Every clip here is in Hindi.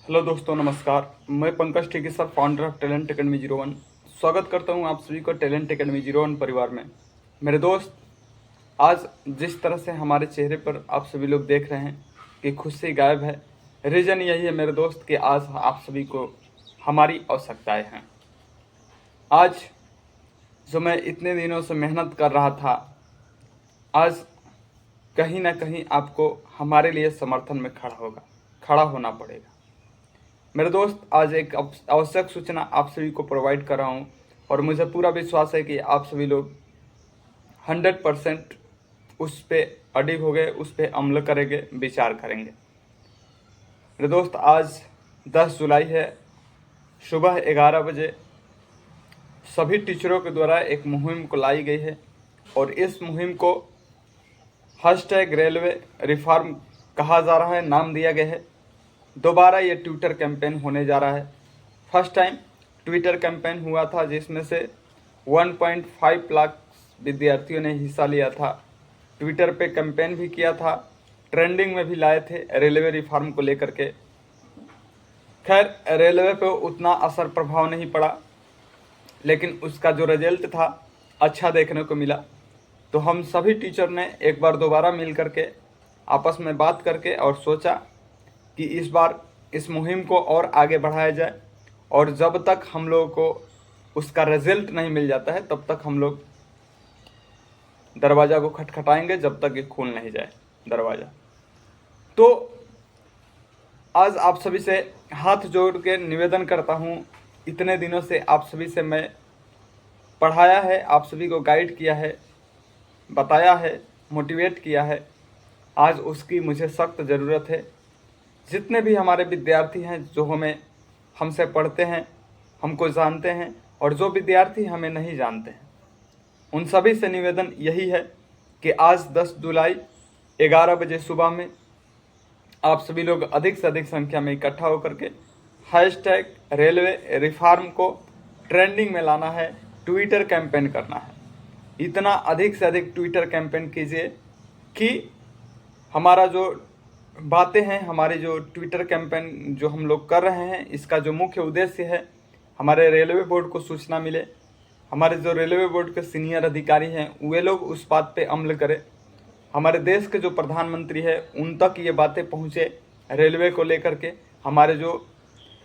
हेलो दोस्तों, नमस्कार। मैं पंकज ठेकी sir, founder of talent academy 01। स्वागत करता हूं आप सभी को टैलेंट एकेडमी 01 परिवार में। मेरे दोस्त, आज जिस तरह से हमारे चेहरे पर आप सभी लोग देख रहे हैं कि खुशी गायब है, रीज़न यही है मेरे दोस्त कि आज आप सभी को हमारी आवश्यकताएं हैं। आज जो मैं इतने दिनों से मेहनत कर रहा था, आज कहीं ना कहीं आपको हमारे लिए समर्थन में खड़ा होना पड़ेगा। मेरे दोस्त, आज एक आवश्यक सूचना आप सभी को प्रोवाइड कर रहा हूं और मुझे पूरा विश्वास है कि आप सभी लोग 100% उस पर अडिग हो गए, उस पर अमल करेंगे, विचार करेंगे। मेरे दोस्त, आज 10 जुलाई है। सुबह 11 बजे सभी टीचरों के द्वारा एक मुहिम को लाई गई है और इस मुहिम को #रेलवे रिफॉर्म कहा जा रहा है, नाम दिया गया है। दोबारा ये ट्विटर कैंपेन होने जा रहा है। फर्स्ट टाइम ट्विटर कैंपेन हुआ था जिसमें से 1.5 लाख विद्यार्थियों ने हिस्सा लिया था। ट्विटर पे कैंपेन भी किया था, ट्रेंडिंग में भी लाए थे रेलवे रिफॉर्म को लेकर के। खैर, रेलवे पे उतना असर प्रभाव नहीं पड़ा, लेकिन उसका जो रिजल्ट था अच्छा देखने को मिला। तो हम सभी टीचर ने एक बार दोबारा मिल करके आपस में बात करके और सोचा कि इस बार इस मुहिम को और आगे बढ़ाया जाए, और जब तक हम लोगों को उसका रिजल्ट नहीं मिल जाता है तब तक हम लोग दरवाज़ा को खटखटाएंगे, जब तक ये खुल नहीं जाए दरवाज़ा। तो आज आप सभी से हाथ जोड़ के निवेदन करता हूँ, इतने दिनों से आप सभी से मैं पढ़ाया है, आप सभी को गाइड किया है, बताया है, मोटिवेट किया है। आज उसकी मुझे सख्त ज़रूरत है। जितने भी हमारे विद्यार्थी हैं जो हमसे पढ़ते हैं, हमको जानते हैं, और जो विद्यार्थी हमें नहीं जानते हैं, उन सभी से निवेदन यही है कि आज 10 जुलाई 11 बजे सुबह में आप सभी लोग अधिक से अधिक संख्या में इकट्ठा होकर के #रेलवे रिफॉर्म को ट्रेंडिंग में लाना है, ट्विटर कैंपेन करना है। इतना अधिक से अधिक ट्विटर कैंपेन कीजिए कि हमारा जो बातें हैं, हमारे जो ट्विटर कैंपेन जो हम लोग कर रहे हैं, इसका जो मुख्य उद्देश्य है, हमारे रेलवे बोर्ड को सूचना मिले, हमारे जो रेलवे बोर्ड के सीनियर अधिकारी हैं वे लोग उस बात पे अमल करें, हमारे देश के जो प्रधानमंत्री है उन तक ये बातें पहुँचे रेलवे को लेकर के। हमारे जो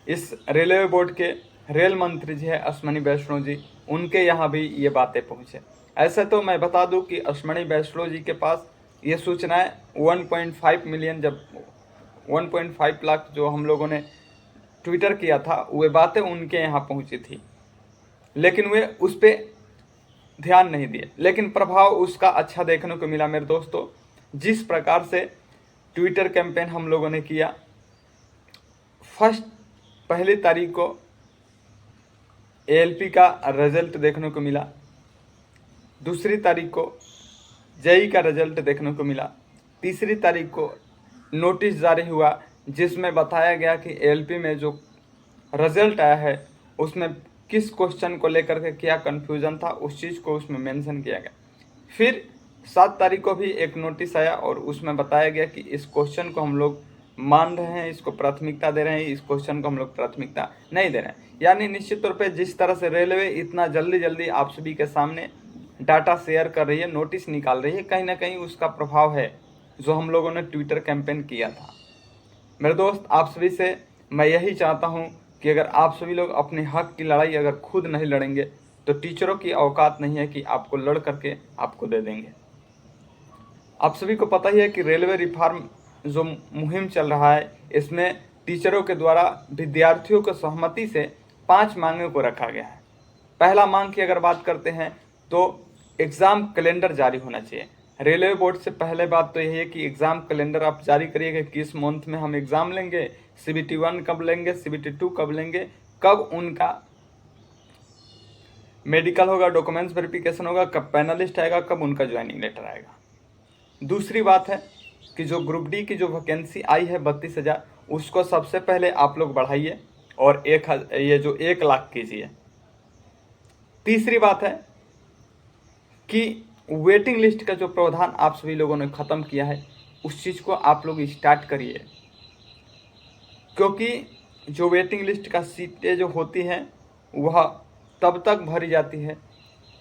इस रेलवे बोर्ड के रेल मंत्री जी है अश्विनी वैष्णव जी, उनके यहाँ भी ये बातें पहुँचे। ऐसे तो मैं बता दूं कि अश्विनी वैष्णव जी के पास ये सूचनाएं 1.5 मिलियन, जब 1.5 लाख जो हम लोगों ने ट्विटर किया था, वे बातें उनके यहाँ पहुँची थी, लेकिन वे उस पर ध्यान नहीं दिए, लेकिन प्रभाव उसका अच्छा देखने को मिला। मेरे दोस्तों, जिस प्रकार से ट्विटर कैंपेन हम लोगों ने किया, पहली तारीख को एएलपी का रिजल्ट देखने को मिला, दूसरी तारीख को जेई का रिजल्ट देखने को मिला, तीसरी तारीख को नोटिस जारी हुआ जिसमें बताया गया कि एएलपी में जो रिजल्ट आया है उसमें किस क्वेश्चन को लेकर के क्या कन्फ्यूज़न था, उस चीज़ को उसमें मेंशन किया गया। फिर 7 तारीख को भी एक नोटिस आया और उसमें बताया गया कि इस क्वेश्चन को हम लोग मान रहे हैं, इसको प्राथमिकता दे रहे हैं, इस क्वेश्चन को हम लोग प्राथमिकता नहीं दे रहे हैं। यानी निश्चित तौर पे जिस तरह से रेलवे इतना जल्दी आप सभी के सामने डाटा शेयर कर रही है, नोटिस निकाल रही है, कहीं ना कहीं उसका प्रभाव है जो हम लोगों ने ट्विटर कैंपेन किया था। मेरे दोस्त, आप सभी से मैं यही चाहता हूं कि अगर आप सभी लोग अपने हक की लड़ाई अगर खुद नहीं लड़ेंगे तो टीचरों की औकात नहीं है कि आपको लड़ करके आपको दे देंगे। आप सभी को पता ही है कि रेलवे रिफॉर्म जो मुहिम चल रहा है, इसमें टीचरों के द्वारा विद्यार्थियों को सहमति से 5 मांगों को रखा गया है। पहला मांग की अगर बात करते हैं तो एग्ज़ाम कैलेंडर जारी होना चाहिए। रेलवे बोर्ड से पहले बात तो यही है कि एग्ज़ाम कैलेंडर आप जारी करिएगा, किस मंथ में हम एग्ज़ाम लेंगे, CBT 1 कब लेंगे, CBT 2 कब लेंगे, कब उनका मेडिकल होगा, डॉक्यूमेंट्स वेरिफिकेशन होगा, कब पैनलिस्ट आएगा, कब उनका ज्वाइनिंग लेटर आएगा। दूसरी बात है कि जो ग्रुप डी की जो वैकेंसी आई है 32,000, उसको सबसे पहले आप लोग बढ़ाइए और ये जो 1 लाख कीजिए। तीसरी बात है कि वेटिंग लिस्ट का जो प्रावधान आप सभी लोगों ने ख़त्म किया है, उस चीज़ को आप लोग स्टार्ट करिए, क्योंकि जो वेटिंग लिस्ट का सीटें जो होती हैं वह तब तक भरी जाती है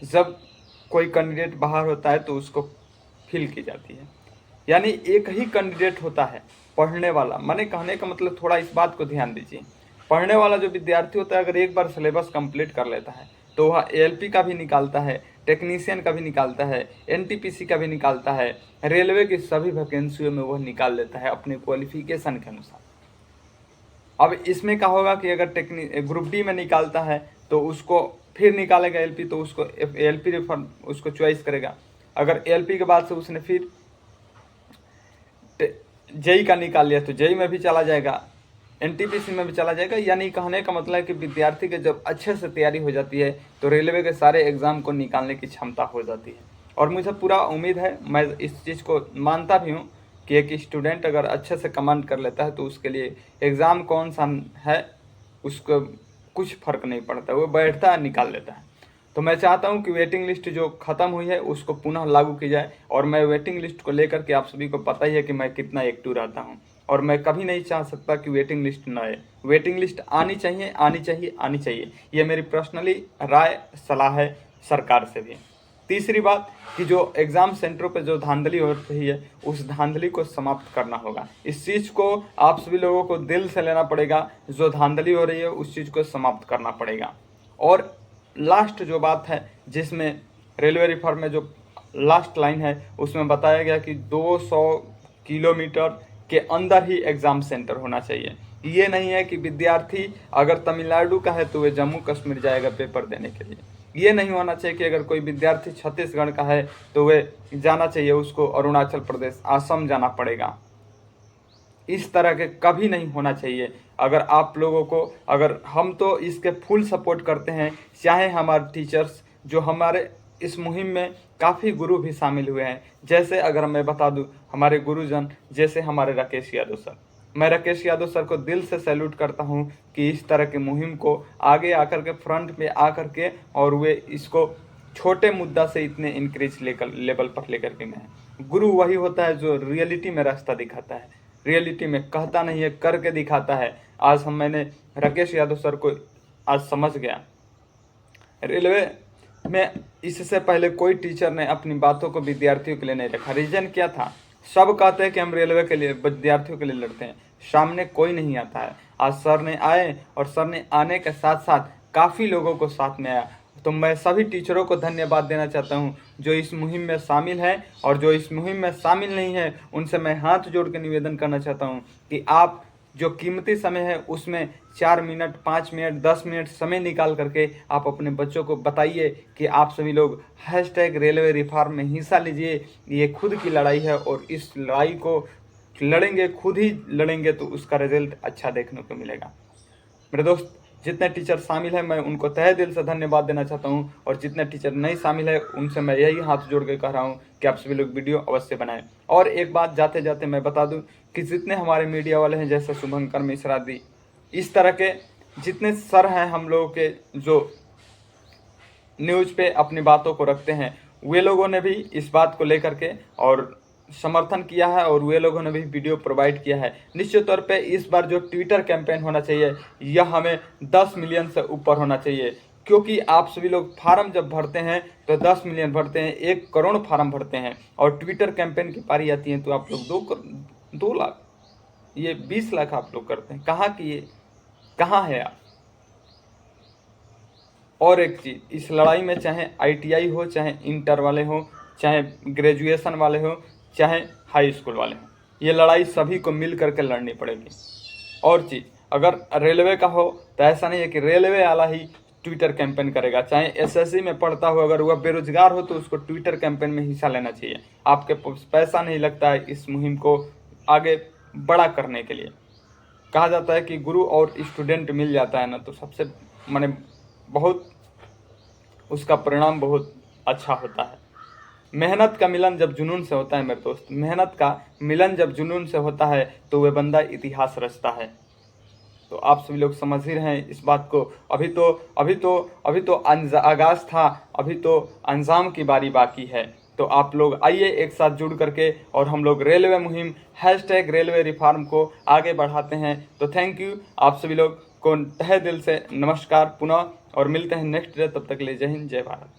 जब कोई कैंडिडेट बाहर होता है तो उसको फिल की जाती है। यानी एक ही कैंडिडेट होता है पढ़ने वाला। मैंने कहने का मतलब थोड़ा इस बात को ध्यान दीजिए, पढ़ने वाला जो विद्यार्थी होता है अगर एक बार सिलेबस कंप्लीट कर लेता है तो वह एएलपी का भी निकालता है, टेक्नीशियन का भी निकालता है, एनटीपीसी का भी निकालता है, रेलवे की सभी वैकेंसियों में वह निकाल लेता है अपने क्वालिफिकेशन के अनुसार। अब इसमें क्या होगा कि अगर ग्रुप डी में निकालता है तो उसको फिर निकालेगा एलपी, तो उसको एलपी रेफर उसको चॉइस करेगा। अगर एलपी के बाद से उसने फिर जेई का निकाल लिया तो जेई में भी चला जाएगा, एनटीपीसी में भी चला जाएगा। यानी कहने का मतलब है कि विद्यार्थी के जब अच्छे से तैयारी हो जाती है तो रेलवे के सारे एग्ज़ाम को निकालने की क्षमता हो जाती है। और मुझे पूरा उम्मीद है, मैं इस चीज़ को मानता भी हूँ कि एक स्टूडेंट अगर अच्छे से कमांड कर लेता है तो उसके लिए एग्ज़ाम कौन सा है उसको कुछ फ़र्क नहीं पड़ता, वो बैठता है निकाल लेता है। तो मैं चाहता हूं कि वेटिंग लिस्ट जो ख़त्म हुई है उसको पुनः लागू की जाए। और मैं वेटिंग लिस्ट को लेकर के, आप सभी को पता ही है कि मैं कितना एक्टिव रहता हूं और मैं कभी नहीं चाह सकता कि वेटिंग लिस्ट ना आए। वेटिंग लिस्ट आनी चाहिए, आनी चाहिए, आनी चाहिए। ये मेरी पर्सनली राय सलाह है सरकार से भी। तीसरी बात कि जो एग्ज़ाम सेंटरों पर जो धांधली हो रही है उस धांधली को समाप्त करना होगा। इस चीज़ को आप सभी लोगों को दिल से लेना पड़ेगा, जो धांधली हो रही है उस चीज़ को समाप्त करना पड़ेगा। और लास्ट जो बात है जिसमें रेलवे रिफॉर्म में जो लास्ट लाइन है उसमें बताया गया कि 200 किलोमीटर के अंदर ही एग्ज़ाम सेंटर होना चाहिए। ये नहीं है कि विद्यार्थी अगर तमिलनाडु का है तो वे जम्मू कश्मीर जाएगा पेपर देने के लिए। ये नहीं होना चाहिए कि अगर कोई विद्यार्थी छत्तीसगढ़ का है तो वे जाना चाहिए उसको अरुणाचल प्रदेश, असम जाना पड़ेगा। इस तरह के कभी नहीं होना चाहिए। अगर आप लोगों को, अगर हम तो इसके फुल सपोर्ट करते हैं, चाहे हमारे टीचर्स जो हमारे इस मुहिम में काफ़ी गुरु भी शामिल हुए हैं। जैसे अगर मैं बता दूं हमारे गुरुजन, जैसे हमारे राकेश यादव सर, मैं राकेश यादव सर को दिल से सैल्यूट करता हूं कि इस तरह की मुहिम को आगे आकर के फ्रंट में आकर के और वे इसको छोटे मुद्दा से इतने इंक्रीज लेवल पर लेकर के गए। गुरु वही होता है जो रियलिटी में रास्ता दिखाता है, रियलिटी में कहता नहीं है करके दिखाता है। आज मैंने राकेश यादव सर को आज समझ गया। रेलवे में इससे पहले कोई टीचर ने अपनी बातों को विद्यार्थियों के लिए नहीं रखा। रीजन क्या था? सब कहते हैं कि हम रेलवे के लिए, विद्यार्थियों के लिए लड़ते हैं, सामने कोई नहीं आता है। आज सर ने आए और सर ने आने के साथ साथ काफ़ी लोगों को साथ में आया। तो मैं सभी टीचरों को धन्यवाद देना चाहता हूं जो इस मुहिम में शामिल हैं, और जो इस मुहिम में शामिल नहीं है उनसे मैं हाथ जोड़ के निवेदन करना चाहता हूं कि आप जो कीमती समय है उसमें 4 मिनट, 5 मिनट, 10 मिनट समय निकाल करके आप अपने बच्चों को बताइए कि आप सभी लोग हैशटैग रेलवे रिफॉर्म में हिस्सा लीजिए। ये खुद की लड़ाई है और इस लड़ाई को लड़ेंगे, खुद ही लड़ेंगे तो उसका रिजल्ट अच्छा देखने को मिलेगा। मेरे दोस्त, जितने टीचर शामिल हैं मैं उनको तहे दिल से धन्यवाद देना चाहता हूं, और जितने टीचर नहीं शामिल है उनसे मैं यही हाथ जोड़ के कह रहा हूं कि आप सभी लोग वीडियो अवश्य बनाएं। और एक बात जाते जाते मैं बता दूं कि जितने हमारे मीडिया वाले हैं, जैसे शुभंकर मिश्रा दी, इस तरह के जितने सर हैं हम लोगों के जो न्यूज़ पे अपनी बातों को रखते हैं, वे लोगों ने भी इस बात को लेकर के और समर्थन किया है और वे लोगों ने भी वीडियो प्रोवाइड किया है। निश्चित तौर पे इस बार जो ट्विटर कैंपेन होना चाहिए यह हमें 10 मिलियन से ऊपर होना चाहिए, क्योंकि आप सभी लोग फार्म जब भरते हैं तो 10 मिलियन भरते हैं, 1 करोड़ फार्म भरते हैं, और ट्विटर कैंपेन की पारी आती है तो आप लोग 2 लाख, ये 20 लाख आप लोग करते हैं। कहाँ की ये, कहाँ है आप? और एक चीज़, इस लड़ाई में चाहे ITI हो, चाहे इंटर वाले हो, चाहे ग्रेजुएशन वाले हो, चाहे हाई स्कूल वाले हों, ये लड़ाई सभी को मिल करके लड़नी पड़ेगी। और चीज़, अगर रेलवे का हो तो ऐसा नहीं है कि रेलवे वाला ही ट्विटर कैंपेन करेगा। चाहे SSC में पढ़ता हो, अगर वह बेरोजगार हो तो उसको ट्विटर कैंपेन में हिस्सा लेना चाहिए। आपके पैसा नहीं लगता है इस मुहिम को आगे बड़ा करने के लिए। कहा जाता है कि गुरु और स्टूडेंट मिल जाता है ना, तो सबसे माने बहुत उसका परिणाम बहुत अच्छा होता है। मेहनत का मिलन जब जुनून से होता है मेरे दोस्त, मेहनत का मिलन जब जुनून से होता है तो वह बंदा इतिहास रचता है। तो आप सभी लोग समझ ही रहे हैं इस बात को। अभी तो आगाज था, अभी तो अंजाम की बारी बाकी है। तो आप लोग आइए एक साथ जुड़ करके और हम लोग रेलवे मुहिम #रेलवे रिफॉर्म को आगे बढ़ाते हैं। तो थैंक यू, आप सभी लोग को तहे दिल से नमस्कार पुनः, और मिलते हैं नेक्स्ट डे। तब तक के लिए जय हिंद, जय भारत।